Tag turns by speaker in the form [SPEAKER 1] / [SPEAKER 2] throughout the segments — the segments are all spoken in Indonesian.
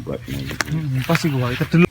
[SPEAKER 1] buat nih.
[SPEAKER 2] Pasti gua ikat dulu.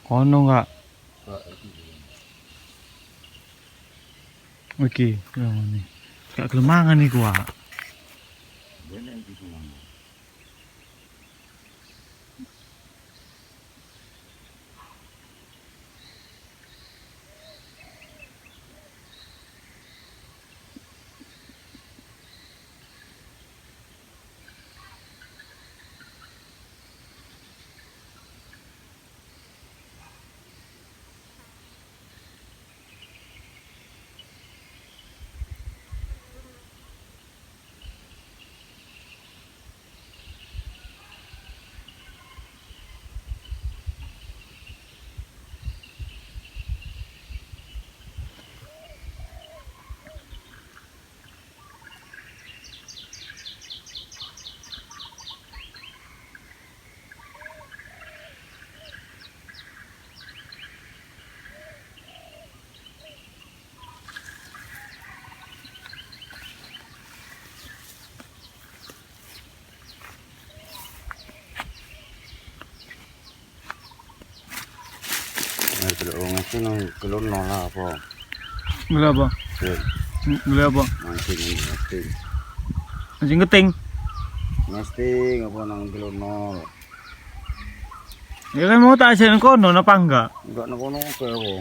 [SPEAKER 2] Kono enggak? Oke, yang ini. Kayak kelemangan nih gua.
[SPEAKER 1] Kalau ngasih nong kelon nolak apa?
[SPEAKER 2] Beli apa? Beli apa?
[SPEAKER 1] Mancing.
[SPEAKER 2] Anjing keting.
[SPEAKER 1] Ngasting apa nang kelon nol?
[SPEAKER 2] Ya kan mau tak ajarin kono apa enggak?
[SPEAKER 1] Enggak nopo ke apa?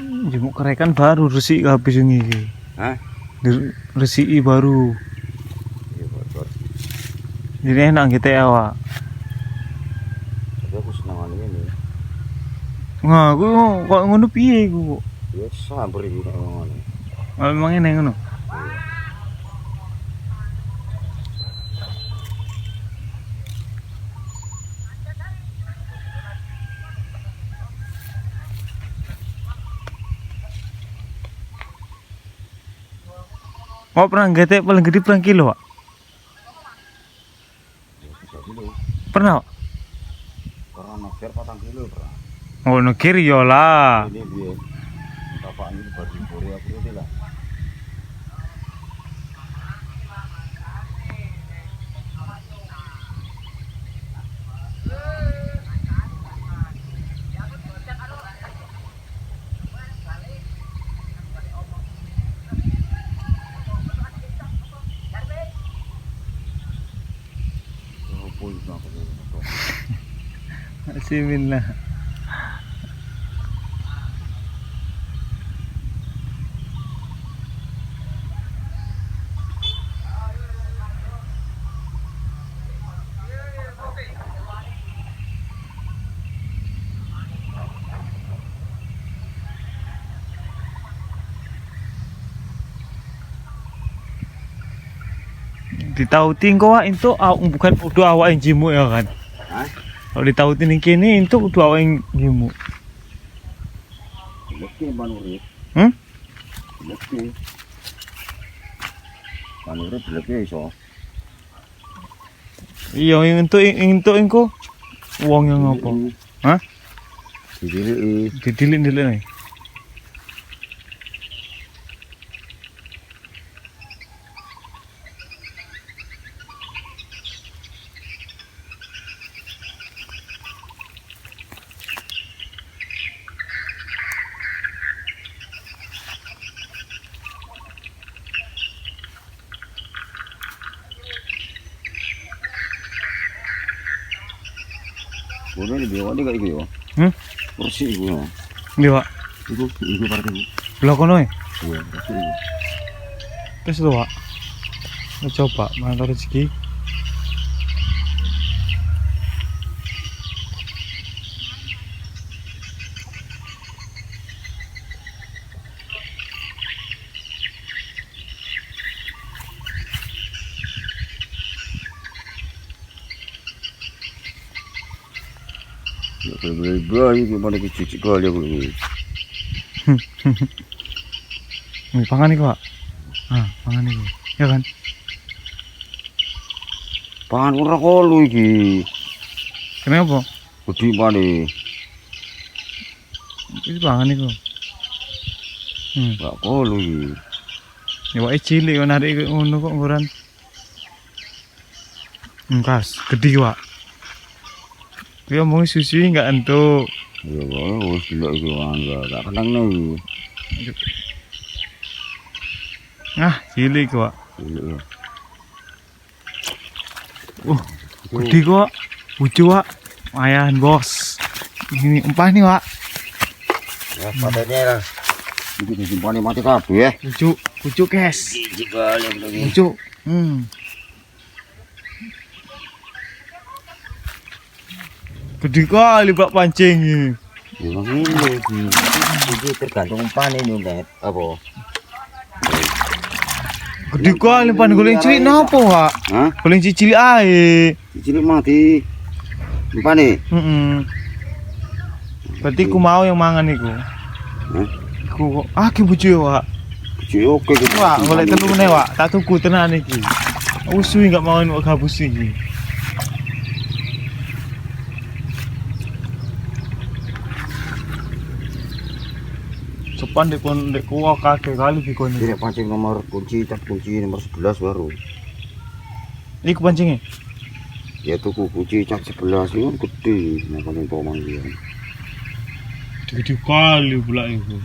[SPEAKER 2] Jemuk kerekan baru resik habis ini.
[SPEAKER 1] Hah?
[SPEAKER 2] Resiki baru. Jadi enak GTA Wak.
[SPEAKER 1] Tapi aku senang ini.
[SPEAKER 2] Nah, aku kok ngono piye iku kok.
[SPEAKER 1] Ya sabar iki nek ngono.
[SPEAKER 2] Memang enak ngono. Oh, pernah GTA paling gede berapa kilo, Wak? Pernah, Wak?
[SPEAKER 1] Pernah nakir 4 kilo pernah.
[SPEAKER 2] Oh, no kiri yo lah.
[SPEAKER 1] Ini dia. Bapak ini baru Korea itu lah.
[SPEAKER 2] Bismillah. Ditautin kok Wak, itu bukan udah awak yang jimu ya kan?
[SPEAKER 1] Hah?
[SPEAKER 2] Kalau ditautin yang kini itu udah awak yang jimu.
[SPEAKER 1] Lebih manuri. Lebih. Manuri lebih iso.
[SPEAKER 2] Iya, yang itu engko uang yang apa? Hah?
[SPEAKER 1] Didiliki.
[SPEAKER 2] Didilik-dilik nih.
[SPEAKER 1] Boleh nih biar ada kayak gitu ya. Kursi itu ya.
[SPEAKER 2] Iya, Wak.
[SPEAKER 1] Itu partai itu.
[SPEAKER 2] Belah kono ya?
[SPEAKER 1] Iya, kursi itu.
[SPEAKER 2] Terus tuh, Wak. Kita coba mana rezeki.
[SPEAKER 1] Ya kalau ini gimana cuci kali aku ini.
[SPEAKER 2] Nih, pangan nih, Wak. Ah, pangan nih. Ya kan?
[SPEAKER 1] Pangan ora kolu iki.
[SPEAKER 2] Kenapa?
[SPEAKER 1] Gede pane.
[SPEAKER 2] Itu pangan nih kok.
[SPEAKER 1] Gak kolu iki.
[SPEAKER 2] Ya Wak cilik kok narik ngono kok ukuran. Kas, gede Wak. Dia mau susu enggak entuk.
[SPEAKER 1] Ya wis delok iki gak kenang nih.
[SPEAKER 2] Ah, cilik kok.
[SPEAKER 1] Iya.
[SPEAKER 2] Gede kok. Lucu Wak. Lumayan bos. Ini empah nih Wak.
[SPEAKER 1] Ya patenya lah. Iki disimpani mati kabeh ya.
[SPEAKER 2] Lucu guys.
[SPEAKER 1] Iki kali iki.
[SPEAKER 2] Lucu. Gede kali Pak pancing ini.
[SPEAKER 1] Ya ngene iki. Iki tergantung umpan ini net apa.
[SPEAKER 2] Gede kali pan goleng cilik napa Wak?
[SPEAKER 1] Hah?
[SPEAKER 2] Goleng cilik ae.
[SPEAKER 1] Cilik mati. Umpan nih.
[SPEAKER 2] Berarti ku mau yang mangan iku.
[SPEAKER 1] Hah?
[SPEAKER 2] Ku ki bojo Wak.
[SPEAKER 1] Cilik oke gitu.
[SPEAKER 2] Wak, golek telu meneh Wak. Tak tuku tenan iki. Usui enggak mau wak gabus iki. Cepan dek kuah kakek kali bikon.
[SPEAKER 1] Ini pancing nomor kunci nomor 11 baru.
[SPEAKER 2] Ini kepancingnya?
[SPEAKER 1] Ya tuku kunci cat 11 itu gede, makanya tomang dia.
[SPEAKER 2] Gede kali pula itu.